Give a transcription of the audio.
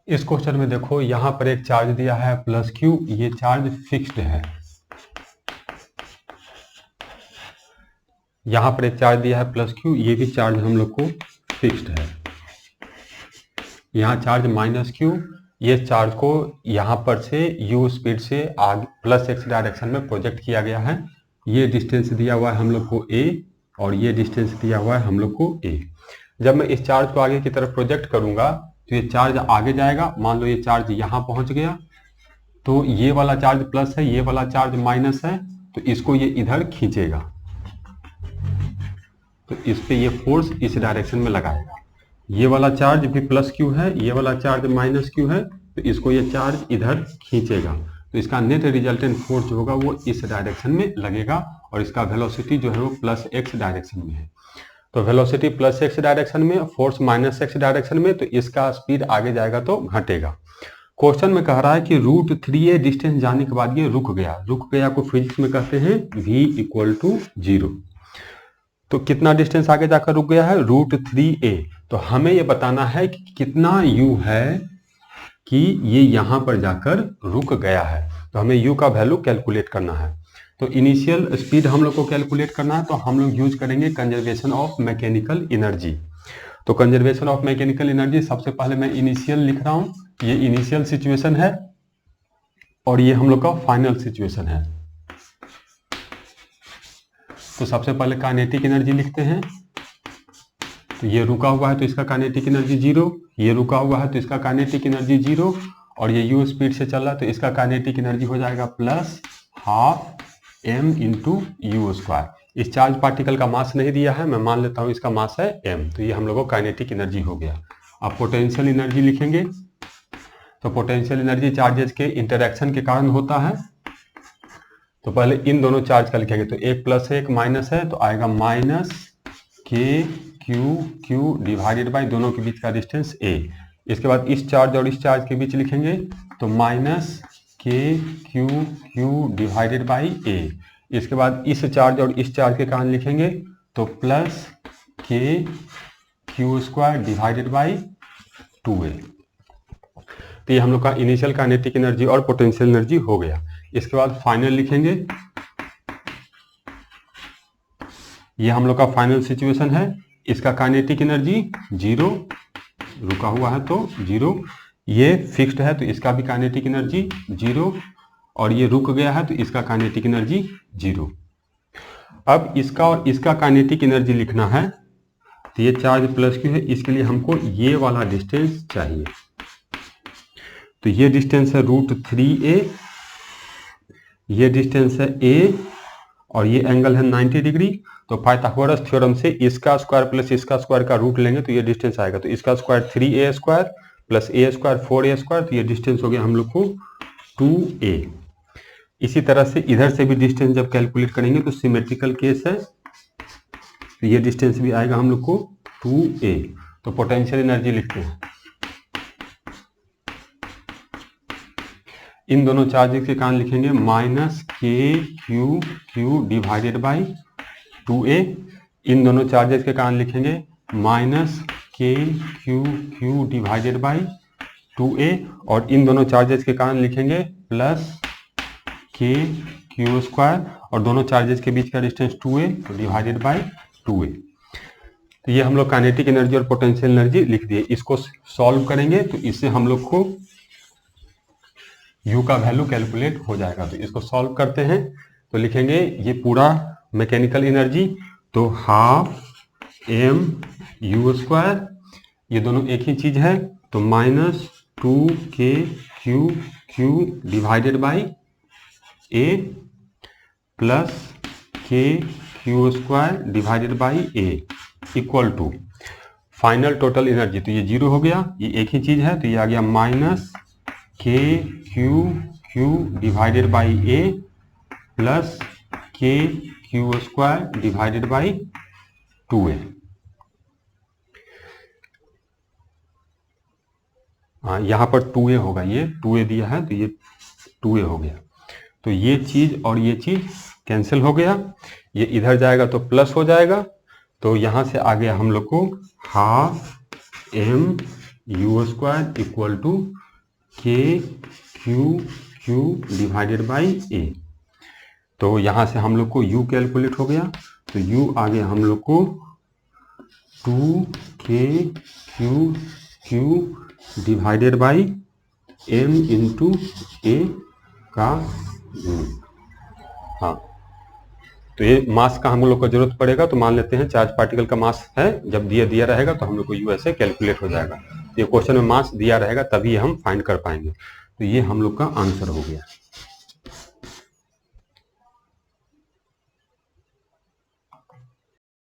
इस क्वेश्चन में देखो यहाँ पर एक चार्ज दिया है प्लस क्यू, ये चार्ज फिक्स्ड है। यहाँ पर एक चार्ज दिया है प्लस क्यू, ये भी चार्ज हम लोग को फिक्स्ड है। यहाँ चार्ज माइनस क्यू, ये चार्ज को यहाँ पर से u स्पीड से आगे प्लस x डायरेक्शन में प्रोजेक्ट किया गया है। ये डिस्टेंस दिया हुआ है हम लोग को a और ये डिस्टेंस दिया हुआ है हम लोग को a। जब मैं इस चार्ज को आगे की तरफ प्रोजेक्ट करूंगा तो ये चार्ज आगे जाएगा। मान लो ये चार्ज यहाँ पहुंच गया तो ये वाला चार्ज प्लस है, ये वाला चार्ज माइनस है, तो इसको ये इधर खींचेगा, तो इस पे ये फोर्स इस डायरेक्शन में लगाएगा। ये वाला चार्ज भी प्लस क्यू है, ये वाला चार्ज माइनस क्यू है, तो इसको ये चार्ज इधर खींचेगा, तो इसका नेट रिजल्टेंट फोर्स जो होगा वो इस डायरेक्शन में लगेगा और इसका वेलोसिटी जो है वो प्लस एक्स डायरेक्शन में है। तो वेलोसिटी प्लस एक्स डायरेक्शन में, फोर्स माइनस एक्स डायरेक्शन में, तो इसका स्पीड आगे जाएगा तो घटेगा। क्वेश्चन में कह रहा है कि √3a डिस्टेंस जाने के बाद ये रुक गया को फिजिक्स में कहते हैं v = 0। तो कितना डिस्टेंस आगे जाकर रुक गया है? √3a। तो हमें ये बताना है कि कितना u है कि ये यहां पर जाकर रुक गया है। तो हमें u का वैल्यू कैलकुलेट करना है। तो इनिशियल स्पीड हम लोग को कैलकुलेट करना है, तो हम लोग यूज करेंगे कंजर्वेशन ऑफ मैकेनिकल एनर्जी। तो कंजर्वेशन ऑफ मैकेनिकल एनर्जी, सबसे पहले मैं इनिशियल लिख रहा हूं। ये इनिशियल सिचुएशन है और ये हम लोग का फाइनल सिचुएशन है। तो सबसे पहले काइनेटिक एनर्जी लिखते हैं। तो ये रुका हुआ है तो इसका काइनेटिक एनर्जी 0, ये रुका हुआ है तो इसका काइनेटिक एनर्जी 0, और ये u स्पीड से चल रहा है तो इसका काइनेटिक एनर्जी हो जाएगा प्लस हाफ m × u²। इस चार्ज पार्टिकल का मास नहीं दिया है, मैं मान लेता हूं इसका मास है m, तो ये हम लोग को काइनेटिक एनर्जी हो गया। अब पोटेंशियल एनर्जी लिखेंगे। तो पोटेंशियल एनर्जी चार्जेस के इंटरेक्शन के कारण होता है। तो पहले इन दोनों चार्ज का लिखेंगे, तो एक प्लस है एक माइनस है, तो आएगा माइनस KQ डिवाइडेड बाई दोनों के बीच का डिस्टेंस a। इसके बाद इस चार्ज और इस चार्ज के बीच लिखेंगे, तो minus KQ divided by a। इसके बाद इस चार्ज और इस चार्ज के कारण लिखेंगे, तो plus KQ² divided by 2a। तो ये हम लोग का इनिशियल काइनेटिक एनर्जी और पोटेंशियल एनर्जी हो गया। इसके बाद फाइनल लिखेंगे। ये हम लोग का फाइनल सिचुएशन है। इसका काइनेटिक एनर्जी 0, रुका हुआ है तो 0, ये फिक्स्ड है तो इसका भी काइनेटिक एनर्जी 0, और ये रुक गया है तो इसका काइनेटिक एनर्जी 0। अब इसका और इसका काइनेटिक एनर्जी लिखना है। तो ये चार्ज प्लस क्यू है, इसके लिए हमको ये वाला डिस्टेंस चाहिए। तो ये डिस्टेंस है √3a, ये डिस्टेंस है a, और ये एंगल है 90 डिग्री। तो पाइथागोरस थ्योरम से इसका स्क्वायर प्लस इसका स्क्वायर का रूट लेंगे तो ये डिस्टेंस आएगा। तो इसका square 3a² plus a² 4a², तो ये डिस्टेंस हो गया हम लोग को 2a। इसी तरह से इधर से भी डिस्टेंस जब कैलकुलेट करेंगे तो सिमेट्रिकल केस है, तो ये डिस्टेंस भी आएगा हम लोग को 2a। तो पोटेंशियल एनर्जी लिखते हैं। इन दोनों चार्जेस के कारण लिखेंगे minus KQ divided by 2a। इन दोनों चार्जेस के कारण लिखेंगे minus KQ divided by 2a, और इन दोनों चार्जेस के कारण लिखेंगे प्लस KQ², और दोनों चार्जेस के बीच का distance 2a divided by 2a। तो ये हम लोग काइनेटिक एनर्जी और पोटेंशियल एनर्जी लिख दिए। इसको सॉल्व करेंगे तो इससे हम लोग को u का वैल्यू कैलकुलेट हो जाएगा। तो इसको सॉल्व करते हैं तो लिखेंगे ये पूरा मैकेनिकल एनर्जी, तो हाफ m/u², ये दोनों एक ही चीज है, तो minus 2KQ divided by a plus KQ² divided by a equal to final total energy. तो ये 0 हो गया, ये एक ही चीज है, तो ये आ गया minus KQ divided by a plus KQ² divided by 2a। हाँ, यहाँ पर 2a होगा, ये 2a दिया है तो ये 2a हो गया। तो ये चीज और ये चीज कैंसिल हो गया, ये इधर जाएगा तो प्लस हो जाएगा। तो यहाँ से आ गया हम लोग को half U square equal to K Q Q divided by A. तो यहाँ से हम लोग को u कैलकुलेट हो गया, तो u आ गया हम लोग को 2k Q Q divided by m into a का घन। हाँ, तो ये मास का हम लोग को जरूरत पड़ेगा, तो मान लेते हैं चार्ज पार्टिकल का मास है, जब दिया रहेगा तो हम लोग को u ऐसे कैलकुलेट हो जाएगा। ये क्वेश्चन में मास दिया रहेगा तभी हम फाइंड कर पाएंगे। तो ये हम लोग का आंसर हो गया।